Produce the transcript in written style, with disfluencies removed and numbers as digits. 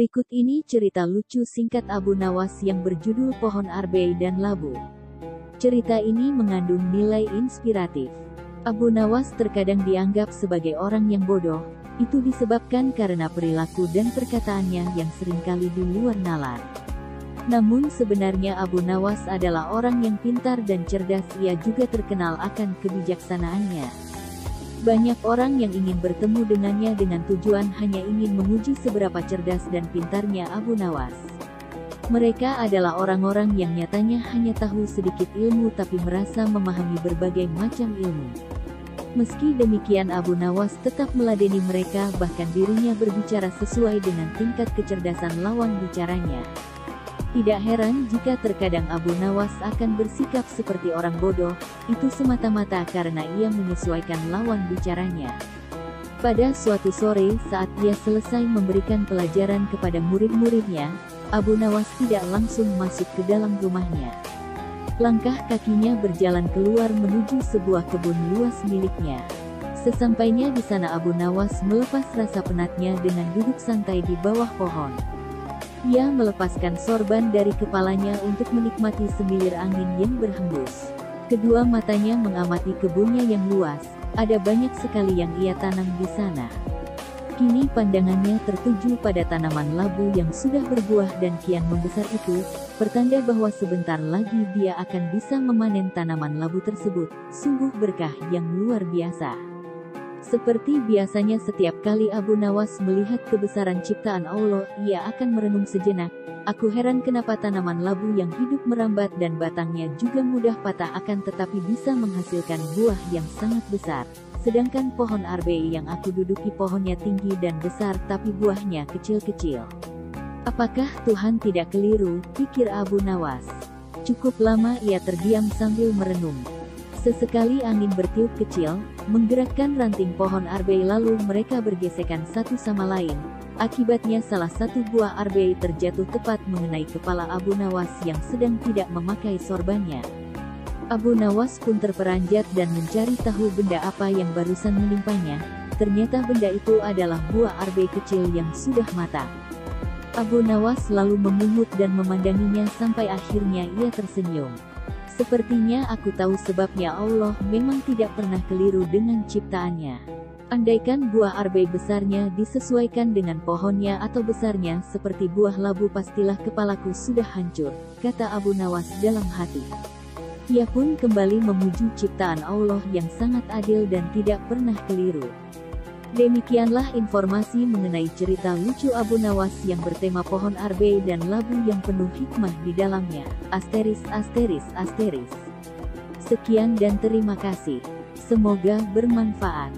Berikut ini cerita lucu singkat Abu Nawas yang berjudul Pohon Arbei dan Labu. Cerita ini mengandung nilai inspiratif. Abu Nawas terkadang dianggap sebagai orang yang bodoh. Itu disebabkan karena perilaku dan perkataannya yang seringkali di luar nalar. Namun sebenarnya Abu Nawas adalah orang yang pintar dan cerdas. Ia juga terkenal akan kebijaksanaannya. Banyak orang yang ingin bertemu dengannya dengan tujuan hanya ingin menguji seberapa cerdas dan pintarnya Abu Nawas. Mereka adalah orang-orang yang nyatanya hanya tahu sedikit ilmu tapi merasa memahami berbagai macam ilmu. Meski demikian Abu Nawas tetap meladeni mereka, bahkan dirinya berbicara sesuai dengan tingkat kecerdasan lawan bicaranya. Tidak heran jika terkadang Abu Nawas akan bersikap seperti orang bodoh, itu semata-mata karena ia menyesuaikan lawan bicaranya. Pada suatu sore saat ia selesai memberikan pelajaran kepada murid-muridnya, Abu Nawas tidak langsung masuk ke dalam rumahnya. Langkah kakinya berjalan keluar menuju sebuah kebun luas miliknya. Sesampainya di sana Abu Nawas melepas rasa penatnya dengan duduk santai di bawah pohon. Ia melepaskan sorban dari kepalanya untuk menikmati semilir angin yang berhembus. Kedua matanya mengamati kebunnya yang luas, ada banyak sekali yang ia tanam di sana. Kini pandangannya tertuju pada tanaman labu yang sudah berbuah dan kian membesar itu, pertanda bahwa sebentar lagi dia akan bisa memanen tanaman labu tersebut. Sungguh berkah yang luar biasa. Seperti biasanya setiap kali Abu Nawas melihat kebesaran ciptaan Allah, ia akan merenung sejenak. Aku heran kenapa tanaman labu yang hidup merambat dan batangnya juga mudah patah akan tetapi bisa menghasilkan buah yang sangat besar. Sedangkan pohon arbei yang aku duduki pohonnya tinggi dan besar tapi buahnya kecil-kecil. Apakah Tuhan tidak keliru, pikir Abu Nawas. Cukup lama ia terdiam sambil merenung. Sesekali angin bertiup kecil, menggerakkan ranting pohon arbei lalu mereka bergesekan satu sama lain. Akibatnya salah satu buah arbei terjatuh tepat mengenai kepala Abu Nawas yang sedang tidak memakai sorbannya. Abu Nawas pun terperanjat dan mencari tahu benda apa yang barusan menimpanya. Ternyata benda itu adalah buah arbei kecil yang sudah matang. Abu Nawas lalu memungut dan memandanginya sampai akhirnya ia tersenyum. Sepertinya aku tahu sebabnya Allah memang tidak pernah keliru dengan ciptaannya. Andaikan buah arbei besarnya disesuaikan dengan pohonnya atau besarnya seperti buah labu pastilah kepalaku sudah hancur, kata Abu Nawas dalam hati. Ia pun kembali memuji ciptaan Allah yang sangat adil dan tidak pernah keliru. Demikianlah informasi mengenai cerita lucu Abu Nawas yang bertema pohon arbei dan labu yang penuh hikmah di dalamnya. ****. Sekian dan terima kasih. Semoga bermanfaat.